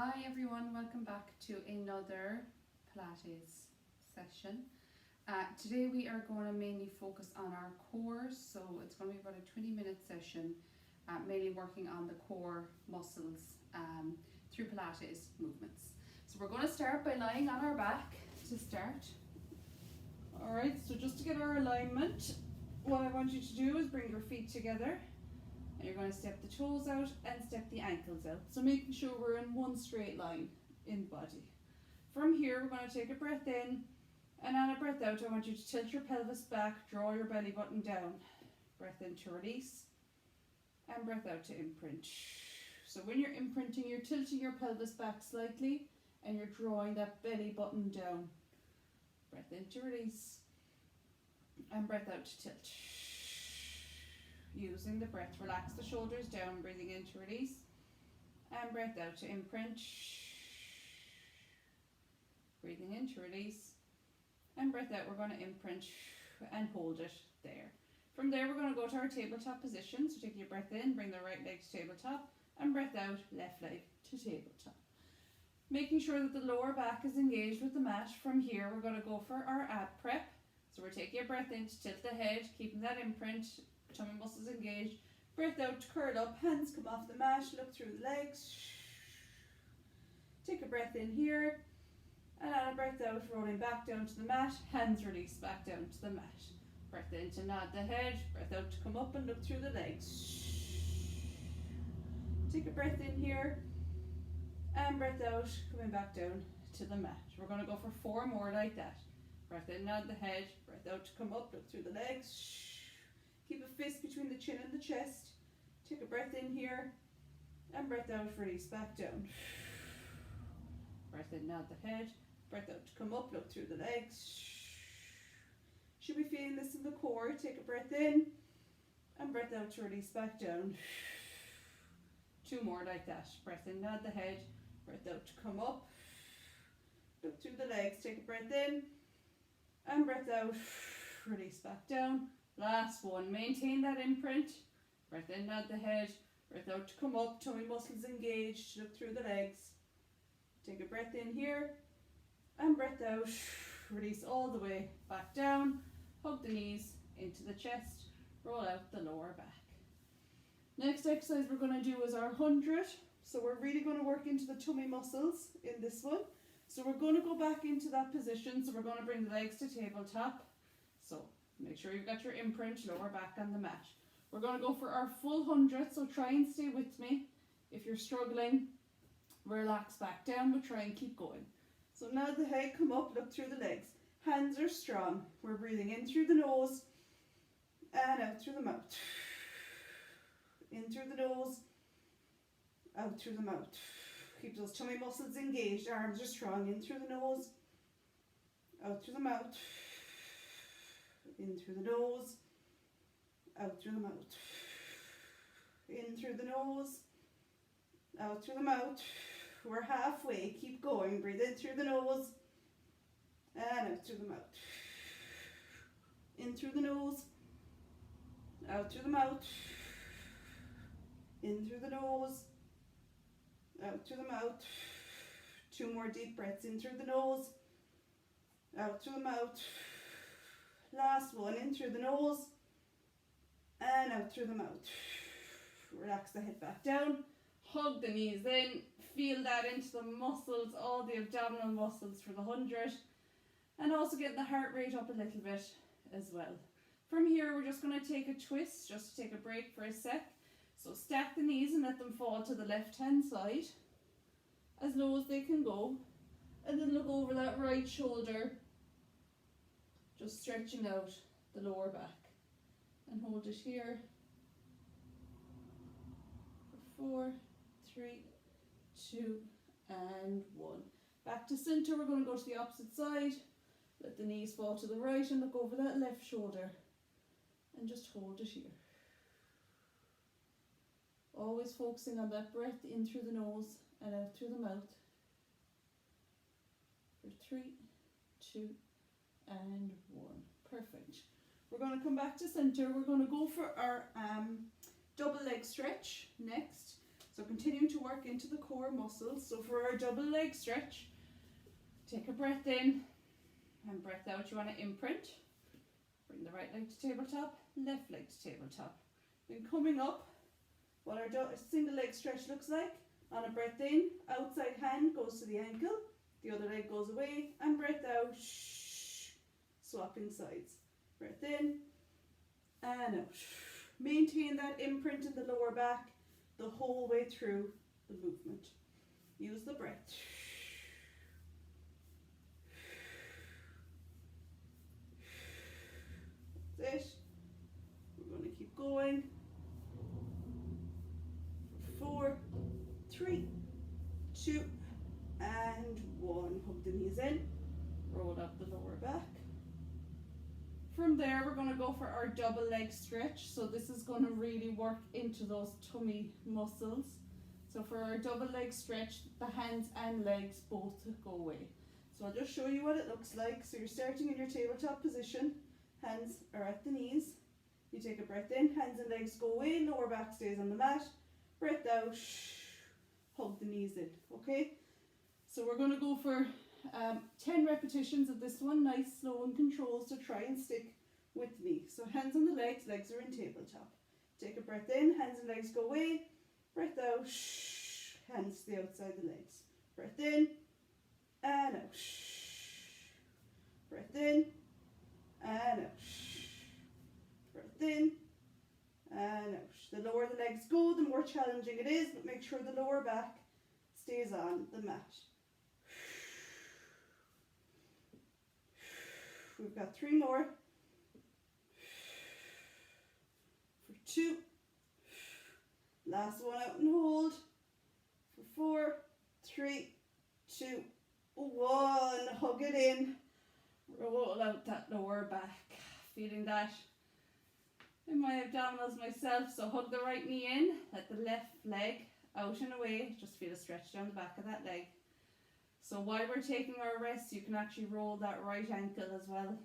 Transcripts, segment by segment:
Hi everyone, welcome back to another Pilates session. Today we are going to mainly focus on our core, so it's going to be about a 20-minute session, mainly working on the core muscles through Pilates movements. So we're going to start by lying on our back to start. Alright, so just to get our alignment, what I want you to do is bring your feet together. And you're going to step the toes out and step the ankles out. So making sure we're in one straight line in body. From here, we're going to take a breath in, and on a breath out, I want you to tilt your pelvis back, draw your belly button down. Breath in to release, and breath out to imprint. So when you're imprinting, you're tilting your pelvis back slightly, and you're drawing that belly button down. Breath in to release, and breath out to tilt. Using the breath, relax the shoulders down, breathing in to release, and breath out to imprint. Breathing in to release, and breath out, we're going to imprint and hold it there. From there, we're going to go to our tabletop position. So take your breath in, bring the right leg to tabletop, and breath out, left leg to tabletop. Making sure that the lower back is engaged with the mat. From here, we're going to go for our ab prep. So we're taking a breath in to tilt the head, keeping that imprint, tummy muscles engaged. Breath out to curl up, hands come off the mat, look through the legs. Take a breath in here, and on a breath out, rolling back down to the mat, hands release back down to the mat. Breath in to nod the head, breath out to come up and look through the legs. Take a breath in here, and breath out, coming back down to the mat. We're going to go for 4 more like that. Breath in, nod the head, breath out to come up, look through the legs. Keep a fist between the chin and the chest. Take a breath in here, and breath out, release back down. Breath in, nod the head, breath out to come up, look through the legs. Should be feeling this in the core. Take a breath in, and breath out to release back down. 2 more like that. Breath in, nod the head, breath out to come up, look through the legs. Take a breath in, and breath out, release back down. Last one, maintain that imprint. Breath in, nod the head, breath out to come up, tummy muscles engaged, look through the legs. Take a breath in here, and breath out, release all the way back down, hug the knees into the chest, roll out the lower back. Next exercise we're going to do is our 100. So we're really going to work into the tummy muscles in this one. So we're going to go back into that position, so we're going to bring the legs to tabletop. So make sure you've got your imprint, lower back on the mat. We're going to go for our full 100, so try and stay with me. If you're struggling, relax back down, but try and keep going. So nod the head, come up, look through the legs. Hands are strong. We're breathing in through the nose and out through the mouth. In through the nose, out through the mouth. Keep those tummy muscles engaged, arms are strong. In through the nose, out through the mouth. In through the nose, out through the mouth. In through the nose, out through the mouth. We're halfway, keep going. Breathe in through the nose and out through the mouth. In through the nose, out through the mouth. In through the nose, out through the mouth. 2 more deep breaths. In through the nose, out through the mouth. Last one, in through the nose and out through the mouth. Relax the head back down, hug the knees in, feel that into the muscles, all the abdominal muscles for the 100, and also get the heart rate up a little bit as well. From here, we're just going to take a twist, just to take a break for a sec. So stack the knees and let them fall to the left hand side, as low as they can go, and then look over that right shoulder, just stretching out the lower back, and hold it here for 4, 3, 2, and 1. Back to center. We're going to go to the opposite side. Let the knees fall to the right and look over that left shoulder, and just hold it here. Always focusing on that breath in through the nose and out through the mouth. For 3, 2, and 1. Perfect. We're going to come back to center. We're going to go for our double leg stretch next. So So continuing to work into the core muscles. So for our double leg stretch, take a breath in and breath out. You want to imprint. Bring the right leg to tabletop, left leg to tabletop. Then coming up, what our single leg stretch looks like. On a breath in, outside hand goes to the ankle, the other leg goes away, and breath out, swapping sides. Breath in and out. Maintain that imprint in the lower back the whole way through the movement. Use the breath. That's it. We're going to keep going. 4, 3, 2, and 1. Hug the knees in. Roll up the lower back. From there, we're going to go for our double leg stretch. So this is going to really work into those tummy muscles. So for our double leg stretch, the hands and legs both go away. So I'll just show you what it looks like. So you're starting in your tabletop position. Hands are at the knees. You take a breath in, hands and legs go away, lower back stays on the mat. Breath out, hug the knees in, okay? So we're going to go for 10 repetitions of this one, nice, slow and controlled, so try and stick with me. So hands on the legs are in tabletop. Take a breath in, hands and legs go away. Breath out, hands stay outside the legs. Breath in and out. Breath in and out. Breath in and out. The lower the legs go, the more challenging it is, but make sure the lower back stays on the mat. We've got 3 more. For 2. Last one out and hold. For 4, 3, 2, 1. Hug it in. Roll out that lower back. Feeling that in my abdominals myself. So hug the right knee in. Let the left leg out and away. Just feel a stretch down the back of that leg. So while we're taking our rest, you can actually roll that right ankle as well.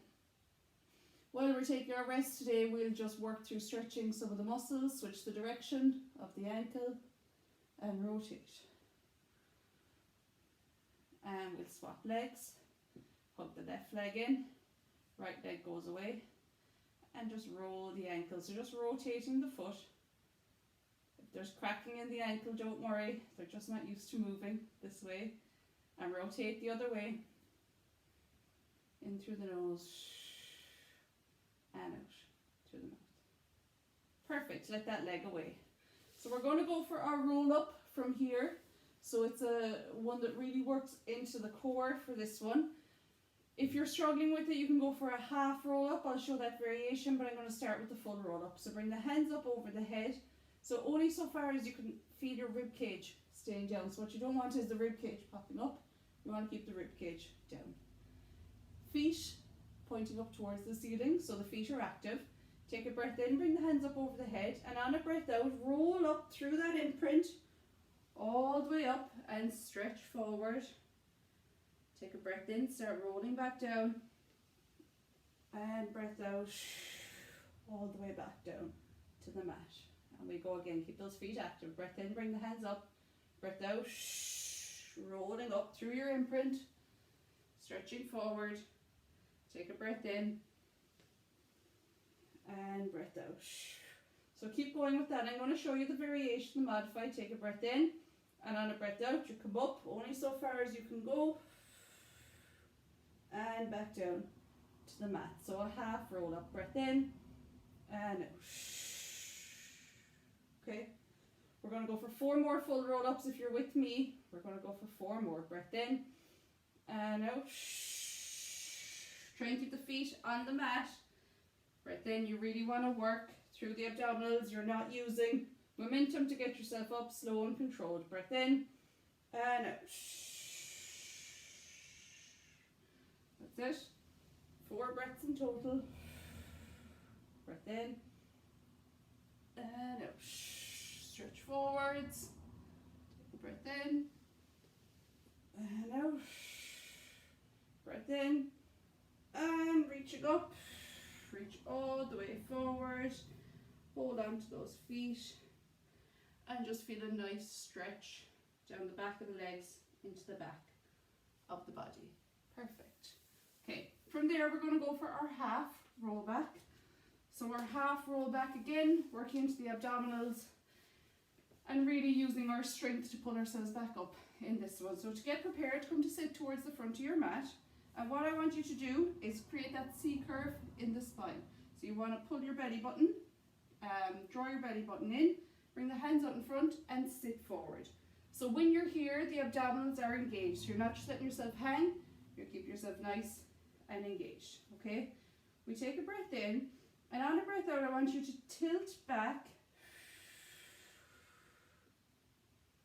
While we're taking our rest today, we'll just work through stretching some of the muscles, switch the direction of the ankle and rotate. And we'll swap legs. Hug the left leg in, right leg goes away, and just roll the ankle. So just rotating the foot. If there's cracking in the ankle, don't worry, they're just not used to moving this way. And rotate the other way, in through the nose, and out through the mouth. Perfect, let that leg away. So we're going to go for our roll up from here. So it's one that really works into the core for this one. If you're struggling with it, you can go for a half roll up. I'll show that variation, but I'm going to start with the full roll up. So bring the hands up over the head. So only so far as you can feel your rib cage staying down. So what you don't want is the rib cage popping up. You want to keep the rib cage down. Feet pointing up towards the ceiling, so the feet are active. Take a breath in, bring the hands up over the head, and on a breath out, roll up through that imprint, all the way up, and stretch forward. Take a breath in, start rolling back down, and breath out, all the way back down to the mat. And we go again, keep those feet active. Breath in, bring the hands up, breath out, rolling up through your imprint, stretching forward. Take a breath in and breath out. So keep going with that. I'm going to show you the variation, the modified. Take a breath in, and on a breath out, you come up only so far as you can go, and back down to the mat. So a half roll up, breath in and out. Okay. We're going to go for 4 more full roll ups. If you're with me, we're going to go for 4 more. Breath in and out. Try and keep the feet on the mat. Breath in, you really want to work through the abdominals. You're not using momentum to get yourself up, slow and controlled. Breath in and out. That's it. 4 breaths in total. Breath in and out. Stretch forwards. Take a breath in and out. Breath in and reaching up. Reach all the way forward. Hold on to those feet And just feel a nice stretch down the back of the legs into the back of the body. Perfect. Okay, from there we're going to go for our half rollback. So our half rollback again, working into the abdominals and really using our strength to pull ourselves back up in this one. So to get prepared, come to sit towards the front of your mat. And what I want you to do is create that C curve in the spine. So you want to pull your belly button, draw your belly button in, bring the hands out in front and sit forward. So when you're here, the abdominals are engaged. You're not just letting yourself hang, you're keeping yourself nice and engaged, okay? We take a breath in, and on a breath out, I want you to tilt back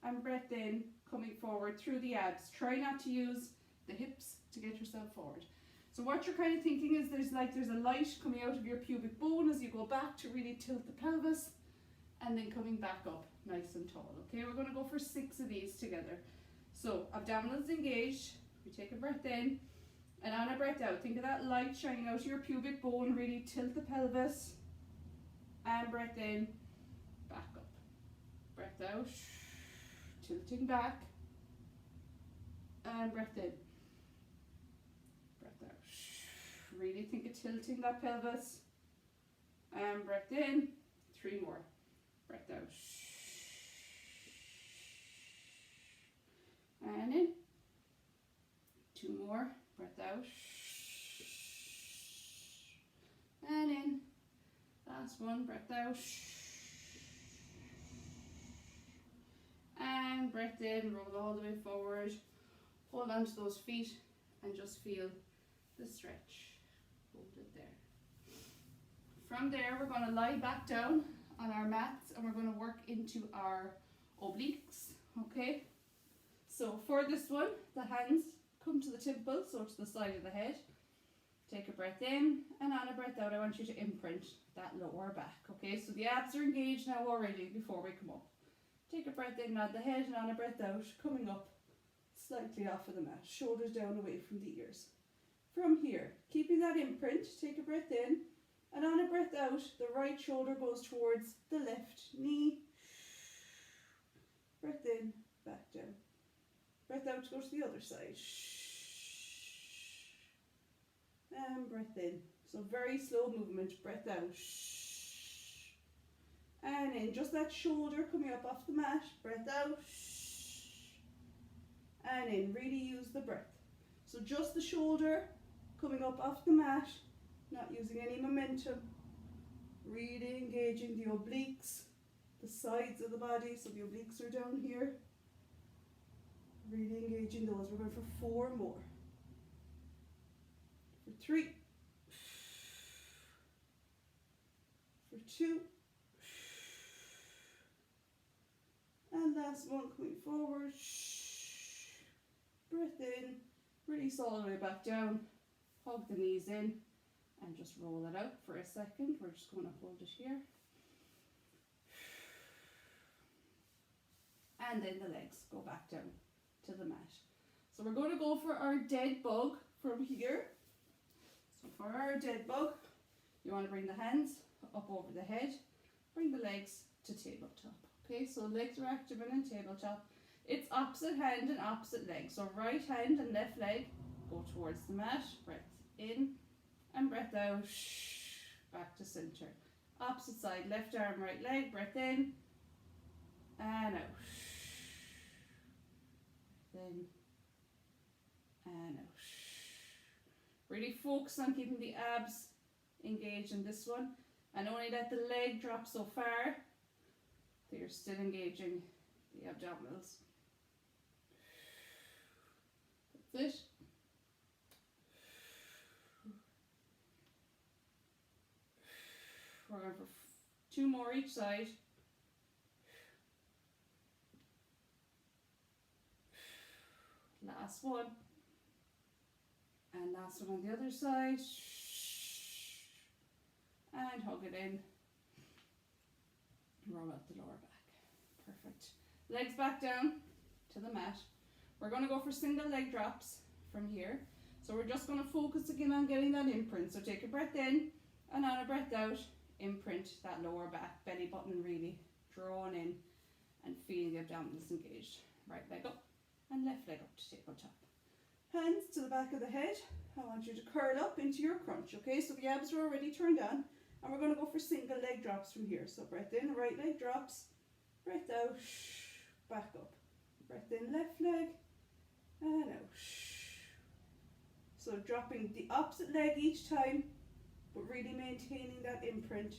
and breath in, coming forward through the abs. Try not to use the hips to get yourself forward. So what you're kind of thinking is there's a light coming out of your pubic bone as you go back to really tilt the pelvis, and then coming back up nice and tall. Okay, we're going to go for 6 of these together. So abdominals engaged, we take a breath in, and on a breath out, think of that light shining out of your pubic bone, really tilt the pelvis, and breath in, back up. Breath out, tilting back, and breath in. Breath out. Really think of tilting that pelvis, and breath in. 3 more. Breath out. And in. 2 more. Breath out. And in. Last one. Breath out. And breath in. Roll all the way forward. Hold on to those feet and just feel the stretch. Hold it there. From there, we're going to lie back down on our mats and we're going to work into our obliques, okay? So for this one, the hands come to the temple, so to the side of the head. Take a breath in, and on a breath out, I want you to imprint that lower back, okay? So the abs are engaged now already before we come up. Take a breath in, nod the head, and on a breath out, coming up slightly off of the mat, shoulders down away from the ears. From here, keeping that imprint, take a breath in, and on a breath out, the right shoulder goes towards the left knee. Breath in, back down. Breath out to go to the other side. And breath in. So very slow movement, breath out. And in, just that shoulder coming up off the mat, breath out. And in, really use the breath. So just the shoulder coming up off the mat, not using any momentum, really engaging the obliques, the sides of the body, so the obliques are down here. Really engaging those. We're going for 4 more. For 3. For 2. And last one, coming forward. Breath in, release all the way back down, hug the knees in, and just roll it out for a second. We're just going to hold it here. And then the legs go back down to the mat. So we're going to go for our dead bug from here. So for our dead bug, you want to bring the hands up over the head, bring the legs to tabletop. Okay, so legs are active and in tabletop. It's opposite hand and opposite leg. So right hand and left leg go towards the mat. Breath in and breath out. Back to center. Opposite side, left arm, right leg. Breath in and out. In and out. Really focus on keeping the abs engaged in this one. And only let the leg drop so far that you're still engaging the abdominals. That's it. We're going for 2 more each side. Last one. And last one on the other side. And hug it in. Roll out the lower back. Perfect. Legs back down to the mat. We're going to go for single leg drops from here. So we're just going to focus again on getting that imprint. So take a breath in, and on a breath out, imprint that lower back, belly button really drawn in. and feeling the abdominals engaged. Right leg up and left leg up to take on top. Hands to the back of the head. I want you to curl up into your crunch, okay? So the abs are already turned on, and we're going to go for single leg drops from here. So breath in, right leg drops, breath out, back up. Breath in, left leg, and out. So dropping the opposite leg each time, but really maintaining that imprint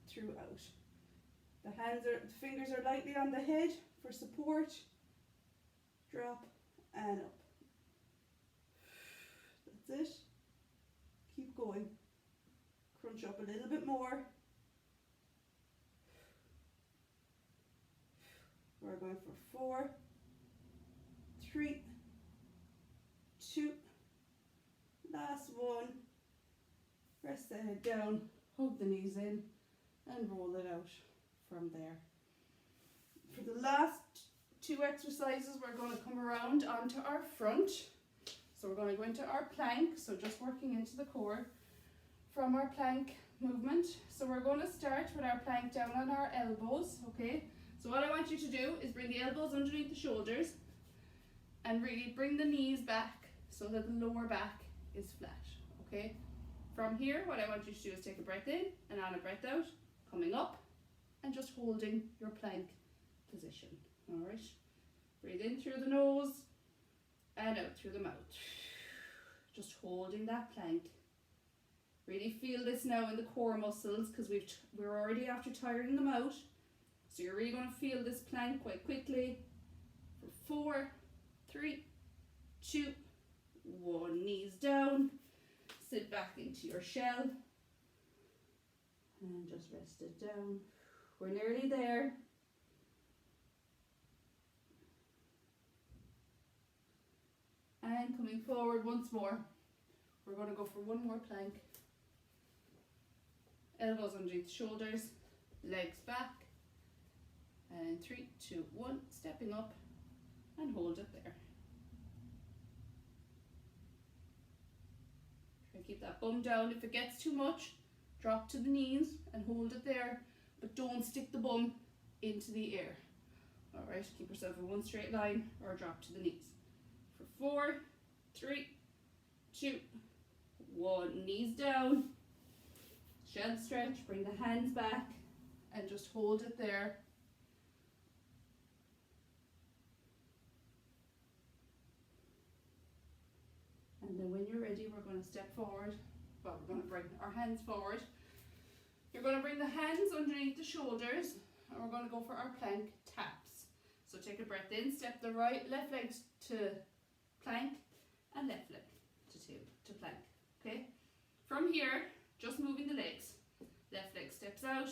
throughout. The fingers are lightly on the head for support. Drop and up. That's it. Keep going. Crunch up a little bit more. We're going for 4, 3, 2, last one. Rest the head down, hug the knees in, and roll it out from there. For the last 2 exercises, we're going to come around onto our front. So we're going to go into our plank, so just working into the core from our plank movement. So we're going to start with our plank down on our elbows, okay? So what I want you to do is bring the elbows underneath the shoulders and really bring the knees back so that the lower back is flat, okay? From here, what I want you to do is take a breath in and on a breath out, coming up and just holding your plank position, all right? Breathe in through the nose and out through the mouth. Just holding that plank. Really feel this now in the core muscles because we're already after tiring them out. So you're really going to feel this plank quite quickly. For 4, 3, 2, 1. Knees down. Sit back into your shell. And just rest it down. We're nearly there. And coming forward once more. We're going to go for one more plank. Elbows underneath the shoulders, legs back. And 3, 2, 1, stepping up and hold it there. Try to keep that bum down. If it gets too much, drop to the knees and hold it there, but don't stick the bum into the air. All right, keep yourself in one straight line or drop to the knees. For 4, 3, 2, 1, knees down, shell stretch, bring the hands back and just hold it there. And then when you're ready, we're going to step forward. Well, we're going to bring our hands forward. You're going to bring the hands underneath the shoulders and we're going to go for our plank taps. So take a breath in, step the left leg to plank and left leg to plank, okay? From here, just moving the legs. Left leg steps out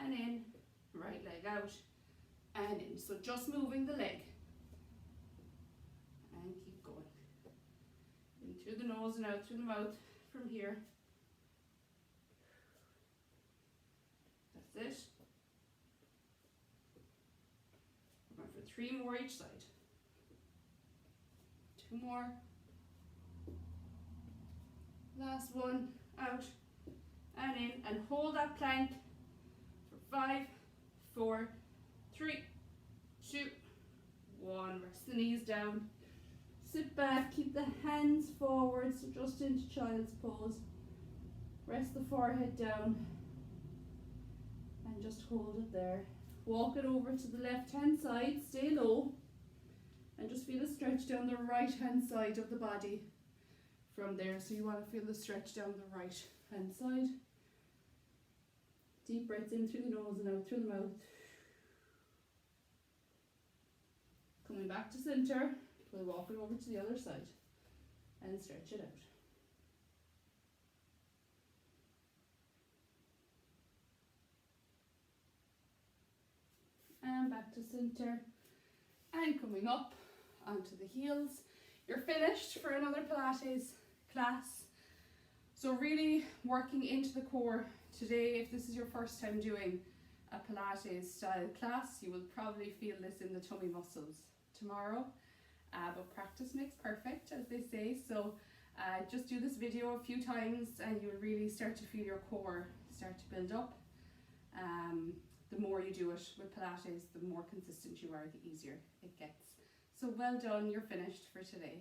and in, right leg out and in. So just moving the leg. And keep going. In through the nose and out through the mouth from here. That's it. We're going for 3 more each side. 2 more. Last one, out and in, and hold that plank for 5, 4, 3, 2, 1. Rest the knees down. Sit back, keep the hands forward, so just into child's pose. Rest the forehead down and just hold it there. Walk it over to the left hand side, stay low, and just feel a stretch down the right hand side of the body from there. So you want to feel the stretch down the right hand side. Deep breaths in through the nose and out through the mouth. Coming back to center, we'll walk it over to the other side and stretch it out. And back to center and coming up onto the heels. You're finished for another Pilates class. So really working into the core today. If this is your first time doing a Pilates style class, you will probably feel this in the tummy muscles tomorrow. But practice makes perfect, as they say. So just do this video a few times and you'll really start to feel your core start to build up. the more you do it with Pilates, the more consistent you are, the easier it gets. So well done, you're finished for today.